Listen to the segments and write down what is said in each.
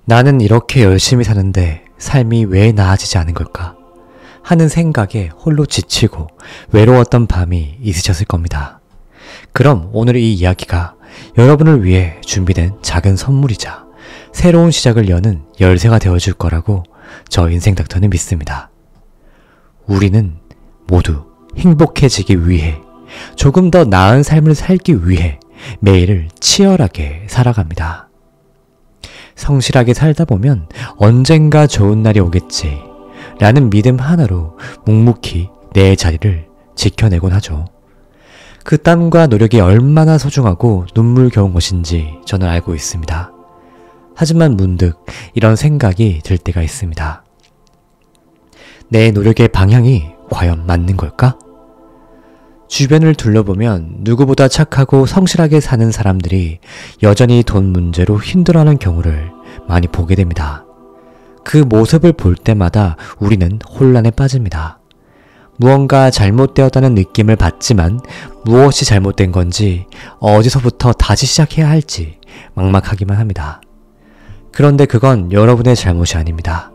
나는 이렇게 열심히 사는데 삶이 왜 나아지지 않은 걸까? 하는 생각에 홀로 지치고 외로웠던 밤이 있으셨을 겁니다. 그럼 오늘 이 이야기가 여러분을 위해 준비된 작은 선물이자 새로운 시작을 여는 열쇠가 되어줄 거라고 저 인생닥터는 믿습니다. 우리는 모두 행복해지기 위해, 조금 더 나은 삶을 살기 위해 매일을 치열하게 살아갑니다. 성실하게 살다 보면 언젠가 좋은 날이 오겠지 라는 믿음 하나로 묵묵히 내 자리를 지켜내곤 하죠. 그 땀과 노력이 얼마나 소중하고 눈물겨운 것인지 저는 알고 있습니다. 하지만 문득 이런 생각이 들 때가 있습니다. 내 노력의 방향이 과연 맞는 걸까? 주변을 둘러보면 누구보다 착하고 성실하게 사는 사람들이 여전히 돈 문제로 힘들어하는 경우를 많이 보게 됩니다. 그 모습을 볼 때마다 우리는 혼란에 빠집니다. 무언가 잘못되었다는 느낌을 받지만 무엇이 잘못된 건지, 어디서부터 다시 시작해야 할지 막막하기만 합니다. 그런데 그건 여러분의 잘못이 아닙니다.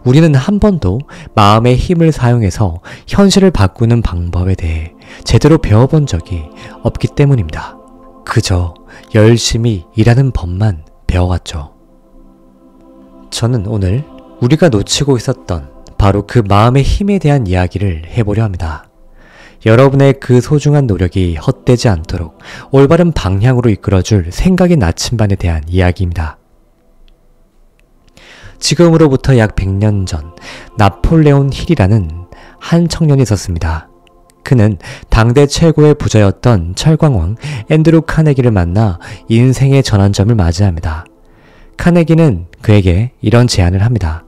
우리는 한 번도 마음의 힘을 사용해서 현실을 바꾸는 방법에 대해 제대로 배워본 적이 없기 때문입니다. 그저 열심히 일하는 법만 배워왔죠. 저는 오늘 우리가 놓치고 있었던 바로 그 마음의 힘에 대한 이야기를 해보려 합니다. 여러분의 그 소중한 노력이 헛되지 않도록 올바른 방향으로 이끌어줄 생각의 나침반에 대한 이야기입니다. 지금으로부터 약 100년 전 나폴레온 힐이라는 한 청년이 있었습니다. 그는 당대 최고의 부자였던 철광왕 앤드루 카네기를 만나 인생의 전환점을 맞이합니다. 카네기는 그에게 이런 제안을 합니다.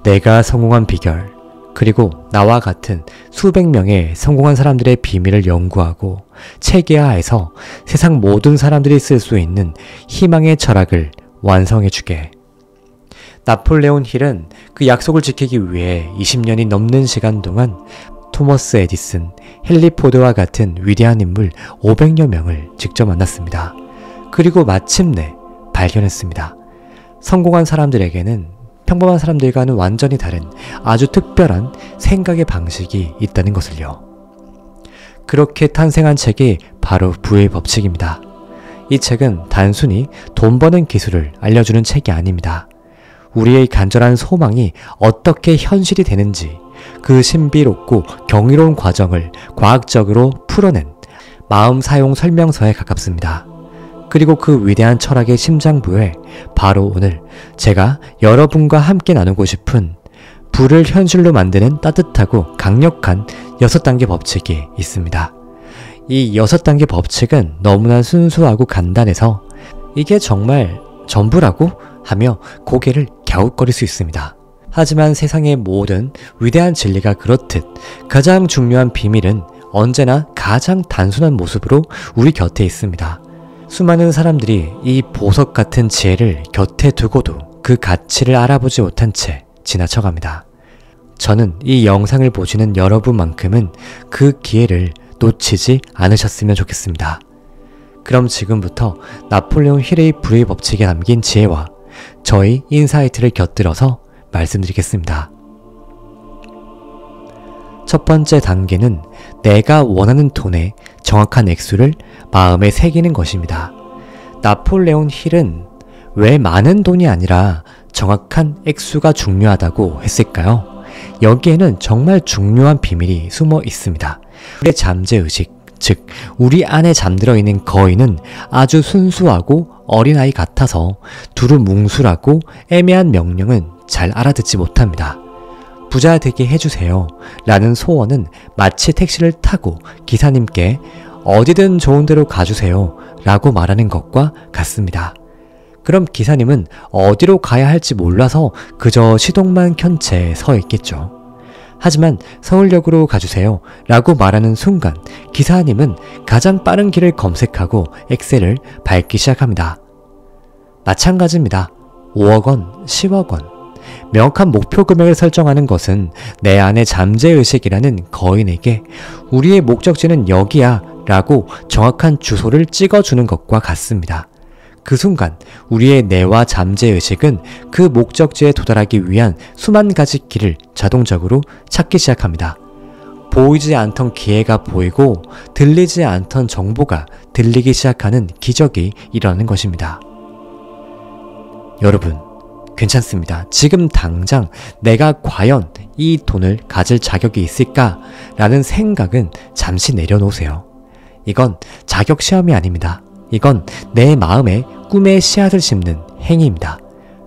내가 성공한 비결, 그리고 나와 같은 수백 명의 성공한 사람들의 비밀을 연구하고 체계화해서 세상 모든 사람들이 쓸 수 있는 희망의 철학을 완성해주게. 나폴레온 힐은 그 약속을 지키기 위해 20년이 넘는 시간 동안 토머스 에디슨, 헨리 포드와 같은 위대한 인물 500여 명을 직접 만났습니다. 그리고 마침내 발견했습니다. 성공한 사람들에게는 평범한 사람들과는 완전히 다른 아주 특별한 생각의 방식이 있다는 것을요. 그렇게 탄생한 책이 바로 부의 법칙입니다. 이 책은 단순히 돈 버는 기술을 알려주는 책이 아닙니다. 우리의 간절한 소망이 어떻게 현실이 되는지 그 신비롭고 경이로운 과정을 과학적으로 풀어낸 마음 사용 설명서에 가깝습니다. 그리고 그 위대한 철학의 심장부에 바로 오늘 제가 여러분과 함께 나누고 싶은 부를 현실로 만드는 따뜻하고 강력한 6단계 법칙이 있습니다. 이 6단계 법칙은 너무나 순수하고 간단해서 이게 정말 전부라고 하며 고개를 갸웃거릴 수 있습니다. 하지만 세상의 모든 위대한 진리가 그렇듯 가장 중요한 비밀은 언제나 가장 단순한 모습으로 우리 곁에 있습니다. 수많은 사람들이 이 보석 같은 지혜를 곁에 두고도 그 가치를 알아보지 못한 채 지나쳐갑니다. 저는 이 영상을 보시는 여러분만큼은 그 기회를 놓치지 않으셨으면 좋겠습니다. 그럼 지금부터 나폴레온 힐의 불의 법칙에 담긴 지혜와 저희 인사이트를 곁들여서 말씀드리겠습니다. 첫 번째 단계는 내가 원하는 돈의 정확한 액수를 마음에 새기는 것입니다. 나폴레온 힐은 왜 많은 돈이 아니라 정확한 액수가 중요하다고 했을까요? 여기에는 정말 중요한 비밀이 숨어 있습니다. 우리의 잠재의식, 즉 우리 안에 잠들어 있는 거인은 아주 순수하고 어린아이 같아서 두루뭉술하고 애매한 명령은 잘 알아듣지 못합니다. 부자 되게 해주세요 라는 소원은 마치 택시를 타고 기사님께 어디든 좋은 데로 가주세요 라고 말하는 것과 같습니다. 그럼 기사님은 어디로 가야 할지 몰라서 그저 시동만 켠 채 서 있겠죠. 하지만 서울역으로 가주세요 라고 말하는 순간 기사님은 가장 빠른 길을 검색하고 엑셀을 밟기 시작합니다. 마찬가지입니다. 5억 원, 10억 원. 명확한 목표 금액을 설정하는 것은 내 안의 잠재의식이라는 거인에게 우리의 목적지는 여기야 라고 정확한 주소를 찍어주는 것과 같습니다. 그 순간 우리의 뇌와 잠재의식은 그 목적지에 도달하기 위한 수만 가지 길을 자동적으로 찾기 시작합니다. 보이지 않던 기회가 보이고 들리지 않던 정보가 들리기 시작하는 기적이 일어나는 것입니다. 여러분, 괜찮습니다. 지금 당장 내가 과연 이 돈을 가질 자격이 있을까? 라는 생각은 잠시 내려놓으세요. 이건 자격 시험이 아닙니다. 이건 내 마음에 꿈의 씨앗을 심는 행위입니다.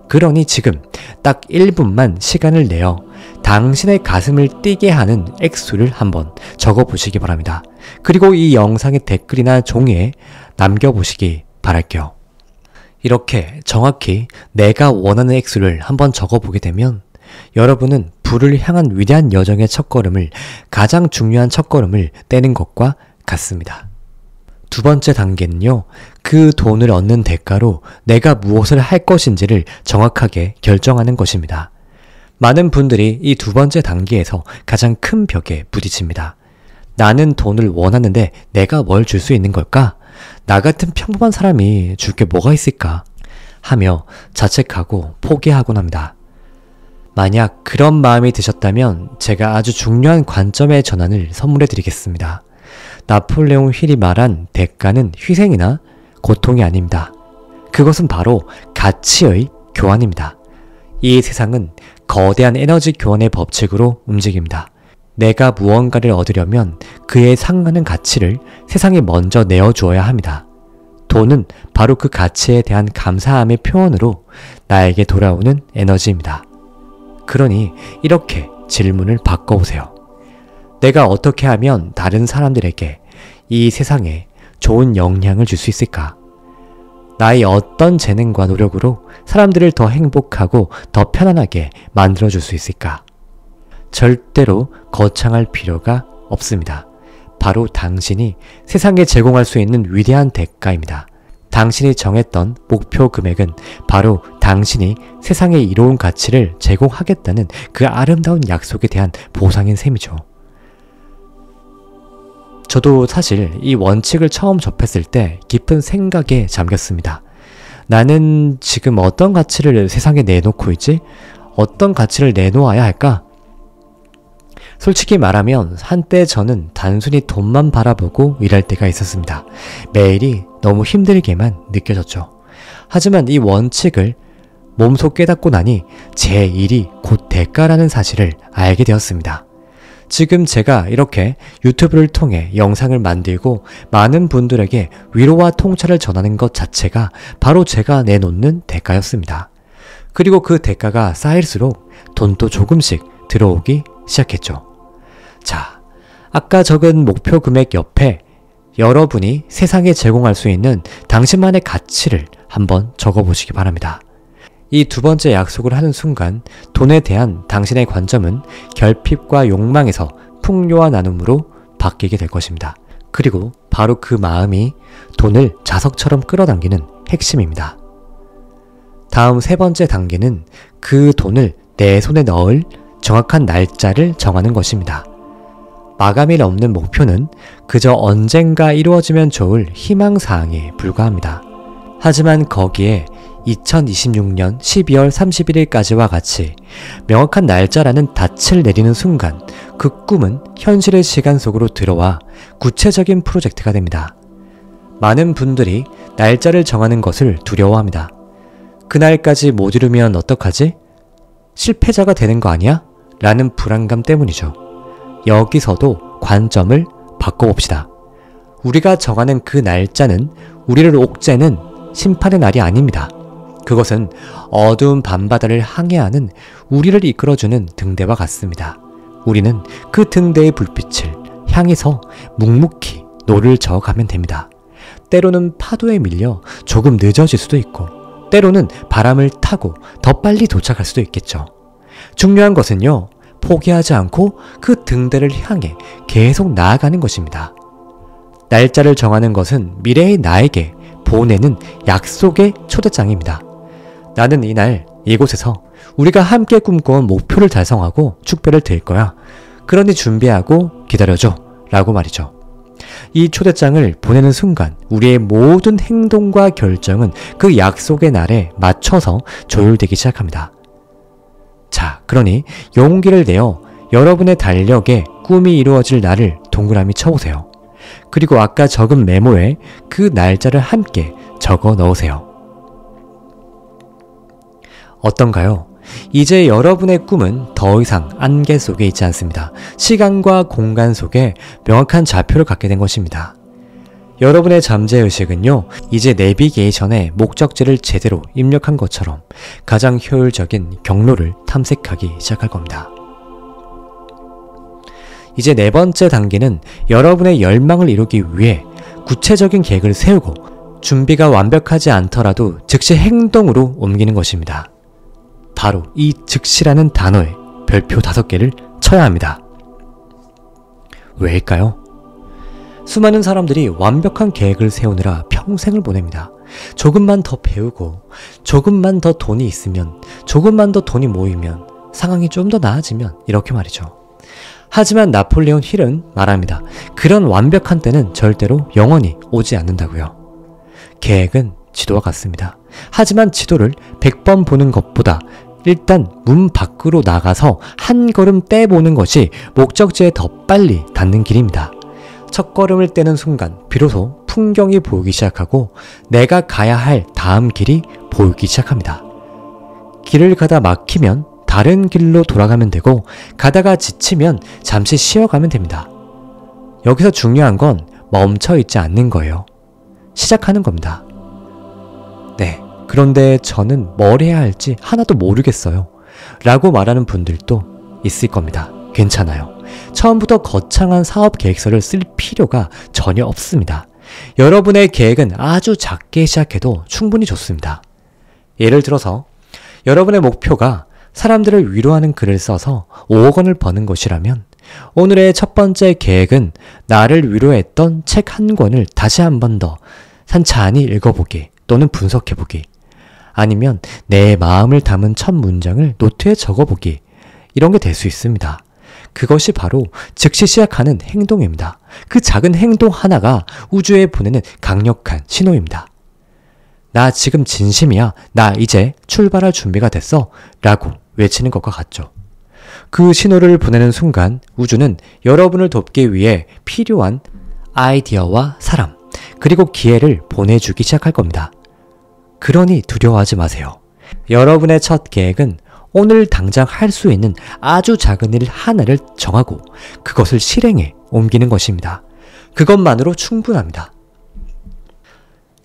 그러니 지금 딱 1분만 시간을 내어 당신의 가슴을 뛰게 하는 액수를 한번 적어보시기 바랍니다. 그리고 이 영상의 댓글이나 종이에 남겨보시기 바랄게요. 이렇게 정확히 내가 원하는 액수를 한번 적어보게 되면 여러분은 부를 향한 위대한 여정의 첫걸음을, 가장 중요한 첫걸음을 떼는 것과 같습니다. 두 번째 단계는요, 그 돈을 얻는 대가로 내가 무엇을 할 것인지를 정확하게 결정하는 것입니다. 많은 분들이 이 두 번째 단계에서 가장 큰 벽에 부딪힙니다. 나는 돈을 원하는데 내가 뭘 줄 수 있는 걸까? 나 같은 평범한 사람이 줄 게 뭐가 있을까? 하며 자책하고 포기하곤 합니다. 만약 그런 마음이 드셨다면 제가 아주 중요한 관점의 전환을 선물해 드리겠습니다. 나폴레옹 힐이 말한 대가는 희생이나 고통이 아닙니다. 그것은 바로 가치의 교환입니다. 이 세상은 거대한 에너지 교환의 법칙으로 움직입니다. 내가 무언가를 얻으려면 그에 상하는 가치를 세상에 먼저 내어주어야 합니다. 돈은 바로 그 가치에 대한 감사함의 표현으로 나에게 돌아오는 에너지입니다. 그러니 이렇게 질문을 바꿔보세요. 내가 어떻게 하면 다른 사람들에게 이 세상에 좋은 영향을 줄 수 있을까? 나의 어떤 재능과 노력으로 사람들을 더 행복하고 더 편안하게 만들어줄 수 있을까? 절대로 거창할 필요가 없습니다. 바로 당신이 세상에 제공할 수 있는 위대한 대가입니다. 당신이 정했던 목표 금액은 바로 당신이 세상에 이로운 가치를 제공하겠다는 그 아름다운 약속에 대한 보상인 셈이죠. 저도 사실 이 원칙을 처음 접했을 때 깊은 생각에 잠겼습니다. 나는 지금 어떤 가치를 세상에 내놓고 있지? 어떤 가치를 내놓아야 할까? 솔직히 말하면 한때 저는 단순히 돈만 바라보고 일할 때가 있었습니다. 매일이 너무 힘들게만 느껴졌죠. 하지만 이 원칙을 몸소 깨닫고 나니 제 일이 곧 대가라는 사실을 알게 되었습니다. 지금 제가 이렇게 유튜브를 통해 영상을 만들고 많은 분들에게 위로와 통찰을 전하는 것 자체가 바로 제가 내놓는 대가였습니다. 그리고 그 대가가 쌓일수록 돈도 조금씩 들어오기 시작했죠. 자, 아까 적은 목표 금액 옆에 여러분이 세상에 제공할 수 있는 당신만의 가치를 한번 적어보시기 바랍니다. 이 두 번째 약속을 하는 순간 돈에 대한 당신의 관점은 결핍과 욕망에서 풍요와 나눔으로 바뀌게 될 것입니다. 그리고 바로 그 마음이 돈을 자석처럼 끌어당기는 핵심입니다. 다음 세 번째 단계는 그 돈을 내 손에 넣을 정확한 날짜를 정하는 것입니다. 마감일 없는 목표는 그저 언젠가 이루어지면 좋을 희망사항에 불과합니다. 하지만 거기에 2026년 12월 31일까지와 같이 명확한 날짜라는 닻을 내리는 순간 그 꿈은 현실의 시간 속으로 들어와 구체적인 프로젝트가 됩니다. 많은 분들이 날짜를 정하는 것을 두려워합니다. 그날까지 못 이루면 어떡하지? 실패자가 되는 거 아니야? 라는 불안감 때문이죠. 여기서도 관점을 바꿔봅시다. 우리가 정하는 그 날짜는 우리를 옥죄는 심판의 날이 아닙니다. 그것은 어두운 밤바다를 항해하는 우리를 이끌어주는 등대와 같습니다. 우리는 그 등대의 불빛을 향해서 묵묵히 노를 저어가면 됩니다. 때로는 파도에 밀려 조금 늦어질 수도 있고 때로는 바람을 타고 더 빨리 도착할 수도 있겠죠. 중요한 것은요, 포기하지 않고 그 등대를 향해 계속 나아가는 것입니다. 날짜를 정하는 것은 미래의 나에게 보내는 약속의 초대장입니다. 나는 이날 이곳에서 우리가 함께 꿈꿔온 목표를 달성하고 축배를 드릴 거야. 그러니 준비하고 기다려줘. 라고 말이죠. 이 초대장을 보내는 순간 우리의 모든 행동과 결정은 그 약속의 날에 맞춰서 조율되기 시작합니다. 자, 그러니 용기를 내어 여러분의 달력에 꿈이 이루어질 날을 동그라미 쳐보세요. 그리고 아까 적은 메모에 그 날짜를 함께 적어 넣으세요. 어떤가요? 이제 여러분의 꿈은 더 이상 안개 속에 있지 않습니다. 시간과 공간 속에 명확한 좌표를 갖게 된 것입니다. 여러분의 잠재의식은요, 이제 내비게이션에 목적지를 제대로 입력한 것처럼 가장 효율적인 경로를 탐색하기 시작할 겁니다. 이제 네 번째 단계는 여러분의 열망을 이루기 위해 구체적인 계획을 세우고 준비가 완벽하지 않더라도 즉시 행동으로 옮기는 것입니다. 바로 이 즉시라는 단어에 별표 5개를 쳐야 합니다. 왜일까요? 수많은 사람들이 완벽한 계획을 세우느라 평생을 보냅니다. 조금만 더 배우고, 조금만 더 돈이 있으면, 조금만 더 돈이 모이면, 상황이 좀 더 나아지면, 이렇게 말이죠. 하지만 나폴레온 힐은 말합니다. 그런 완벽한 때는 절대로 영원히 오지 않는다고요. 계획은 지도와 같습니다. 하지만 지도를 100번 보는 것보다 일단 문 밖으로 나가서 한 걸음 떼보는 것이 목적지에 더 빨리 닿는 길입니다. 첫 걸음을 떼는 순간 비로소 풍경이 보이기 시작하고 내가 가야 할 다음 길이 보이기 시작합니다. 길을 가다 막히면 다른 길로 돌아가면 되고, 가다가 지치면 잠시 쉬어가면 됩니다. 여기서 중요한 건 멈춰 있지 않는 거예요. 시작하는 겁니다. 네, 그런데 저는 뭘 해야 할지 하나도 모르겠어요 라고 말하는 분들도 있을 겁니다. 괜찮아요. 처음부터 거창한 사업 계획서를 쓸 필요가 전혀 없습니다. 여러분의 계획은 아주 작게 시작해도 충분히 좋습니다. 예를 들어서 여러분의 목표가 사람들을 위로하는 글을 써서 5억 원을 버는 것이라면 오늘의 첫 번째 계획은 나를 위로했던 책 한 권을 다시 한 번 더 찬찬히 읽어보기 또는 분석해보기, 아니면 내 마음을 담은 첫 문장을 노트에 적어보기, 이런 게 될 수 있습니다. 그것이 바로 즉시 시작하는 행동입니다. 그 작은 행동 하나가 우주에 보내는 강력한 신호입니다. 나 지금 진심이야. 나 이제 출발할 준비가 됐어. 라고 외치는 것과 같죠. 그 신호를 보내는 순간 우주는 여러분을 돕기 위해 필요한 아이디어와 사람, 그리고 기회를 보내주기 시작할 겁니다. 그러니 두려워하지 마세요. 여러분의 첫 계획은 오늘 당장 할 수 있는 아주 작은 일 하나를 정하고 그것을 실행에 옮기는 것입니다. 그것만으로 충분합니다.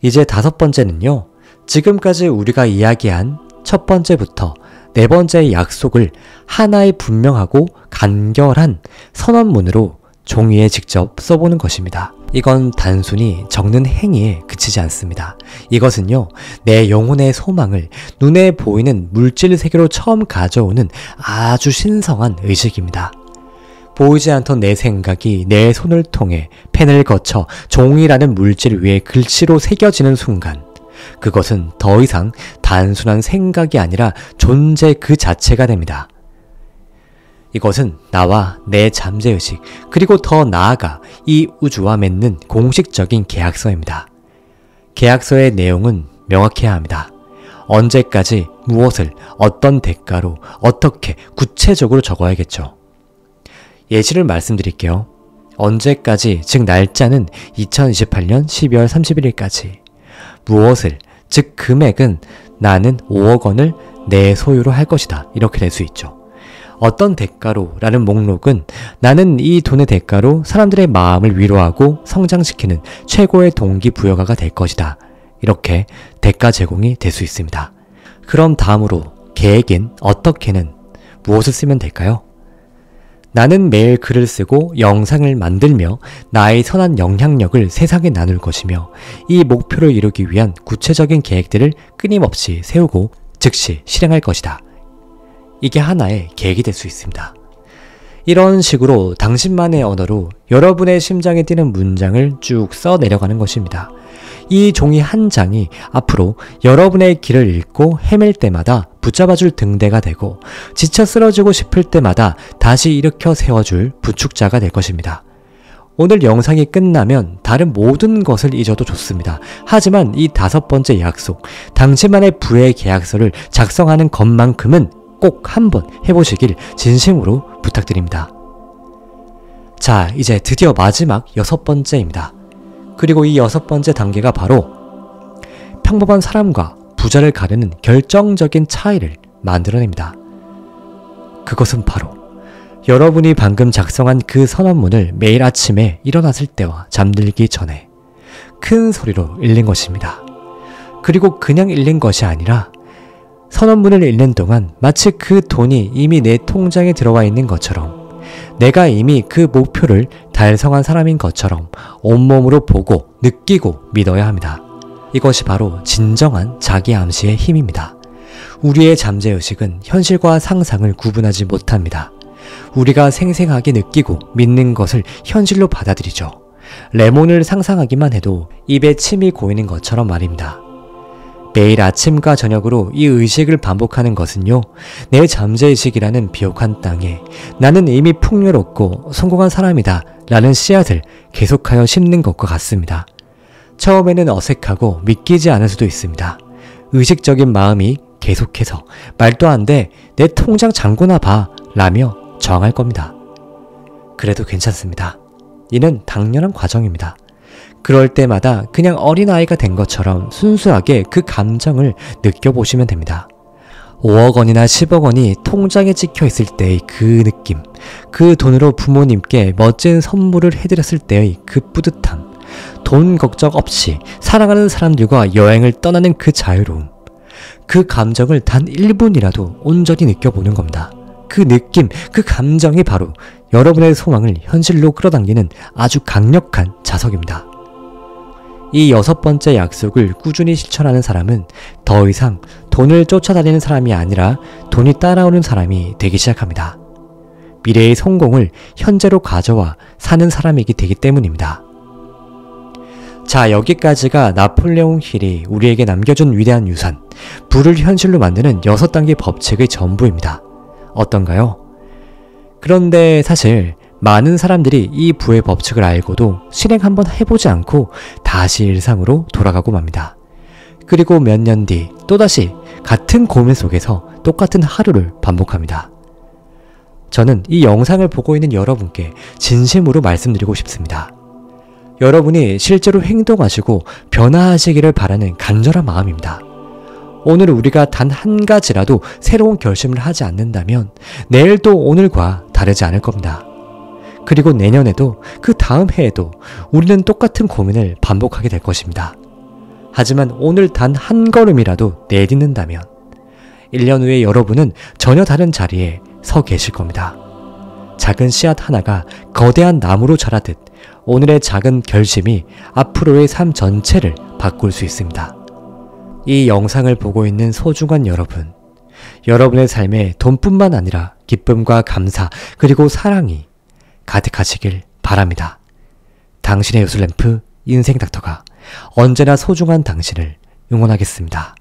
이제 5번째는요. 지금까지 우리가 이야기한 첫 번째부터 네 번째의 약속을 하나의 분명하고 간결한 선언문으로 종이에 직접 써보는 것입니다. 이건 단순히 적는 행위에 그치지 않습니다. 이것은요, 내 영혼의 소망을 눈에 보이는 물질 세계로 처음 가져오는 아주 신성한 의식입니다. 보이지 않던 내 생각이 내 손을 통해 펜을 거쳐 종이라는 물질 위에 글씨로 새겨지는 순간, 그것은 더 이상 단순한 생각이 아니라 존재 그 자체가 됩니다. 이것은 나와 내 잠재의식, 그리고 더 나아가 이 우주와 맺는 공식적인 계약서입니다. 계약서의 내용은 명확해야 합니다. 언제까지 무엇을 어떤 대가로 어떻게 구체적으로 적어야겠죠. 예시를 말씀드릴게요. 언제까지, 즉 날짜는 2028년 12월 31일까지. 무엇을, 즉 금액은 나는 5억 원을 내 소유로 할 것이다. 이렇게 될 수 있죠. 어떤 대가로 라는 목록은 나는 이 돈의 대가로 사람들의 마음을 위로하고 성장시키는 최고의 동기부여가가 될 것이다. 이렇게 대가 제공이 될 수 있습니다. 그럼 다음으로 계획인 어떻게는 무엇을 쓰면 될까요? 나는 매일 글을 쓰고 영상을 만들며 나의 선한 영향력을 세상에 나눌 것이며 이 목표를 이루기 위한 구체적인 계획들을 끊임없이 세우고 즉시 실행할 것이다. 이게 하나의 계획이 될 수 있습니다. 이런 식으로 당신만의 언어로 여러분의 심장에 뛰는 문장을 쭉 써 내려가는 것입니다. 이 종이 한 장이 앞으로 여러분의 길을 잃고 헤맬 때마다 붙잡아줄 등대가 되고 지쳐 쓰러지고 싶을 때마다 다시 일으켜 세워줄 부축자가 될 것입니다. 오늘 영상이 끝나면 다른 모든 것을 잊어도 좋습니다. 하지만 이 5번째 약속, 당신만의 부의 계약서를 작성하는 것만큼은 꼭 한번 해보시길 진심으로 부탁드립니다. 자, 이제 드디어 마지막 6번째입니다. 그리고 이 6번째 단계가 바로 평범한 사람과 부자를 가르는 결정적인 차이를 만들어냅니다. 그것은 바로 여러분이 방금 작성한 그 선언문을 매일 아침에 일어났을 때와 잠들기 전에 큰 소리로 읽는 것입니다. 그리고 그냥 읽는 것이 아니라 선언문을 읽는 동안 마치 그 돈이 이미 내 통장에 들어와 있는 것처럼, 내가 이미 그 목표를 달성한 사람인 것처럼 온몸으로 보고 느끼고 믿어야 합니다. 이것이 바로 진정한 자기 암시의 힘입니다. 우리의 잠재의식은 현실과 상상을 구분하지 못합니다. 우리가 생생하게 느끼고 믿는 것을 현실로 받아들이죠. 레몬을 상상하기만 해도 입에 침이 고이는 것처럼 말입니다. 매일 아침과 저녁으로 이 의식을 반복하는 것은요, 내 잠재의식이라는 비옥한 땅에 나는 이미 풍요롭고 성공한 사람이다 라는 씨앗을 계속하여 심는 것과 같습니다. 처음에는 어색하고 믿기지 않을 수도 있습니다. 의식적인 마음이 계속해서 말도 안 돼, 내 통장 잔고나 봐 라며 저항할 겁니다. 그래도 괜찮습니다. 이는 당연한 과정입니다. 그럴 때마다 그냥 어린아이가 된 것처럼 순수하게 그 감정을 느껴보시면 됩니다. 5억 원이나 10억 원이 통장에 찍혀 있을 때의 그 느낌, 그 돈으로 부모님께 멋진 선물을 해드렸을 때의 그 뿌듯함, 돈 걱정 없이 사랑하는 사람들과 여행을 떠나는 그 자유로움, 그 감정을 단 1분이라도 온전히 느껴보는 겁니다. 그 느낌, 그 감정이 바로 여러분의 소망을 현실로 끌어당기는 아주 강력한 자석입니다. 이 6번째 약속을 꾸준히 실천하는 사람은 더 이상 돈을 쫓아다니는 사람이 아니라 돈이 따라오는 사람이 되기 시작합니다. 미래의 성공을 현재로 가져와 사는 사람이기 되기 때문입니다. 자, 여기까지가 나폴레옹 힐이 우리에게 남겨준 위대한 유산, 부를 현실로 만드는 6단계 법칙의 전부입니다. 어떤가요? 그런데 사실 많은 사람들이 이 부의 법칙을 알고도 실행 한번 해보지 않고 다시 일상으로 돌아가고 맙니다. 그리고 몇 년 뒤 또다시 같은 고민 속에서 똑같은 하루를 반복합니다. 저는 이 영상을 보고 있는 여러분께 진심으로 말씀드리고 싶습니다. 여러분이 실제로 행동하시고 변화하시기를 바라는 간절한 마음입니다. 오늘 우리가 단 한 가지라도 새로운 결심을 하지 않는다면 내일도 오늘과 다르지 않을 겁니다. 그리고 내년에도 그 다음 해에도 우리는 똑같은 고민을 반복하게 될 것입니다. 하지만 오늘 단 한 걸음이라도 내딛는다면 1년 후에 여러분은 전혀 다른 자리에 서 계실 겁니다. 작은 씨앗 하나가 거대한 나무로 자라듯 오늘의 작은 결심이 앞으로의 삶 전체를 바꿀 수 있습니다. 이 영상을 보고 있는 소중한 여러분, 여러분의 삶에 돈뿐만 아니라 기쁨과 감사 그리고 사랑이 가득하시길 바랍니다. 당신의 요술램프 인생닥터가 언제나 소중한 당신을 응원하겠습니다.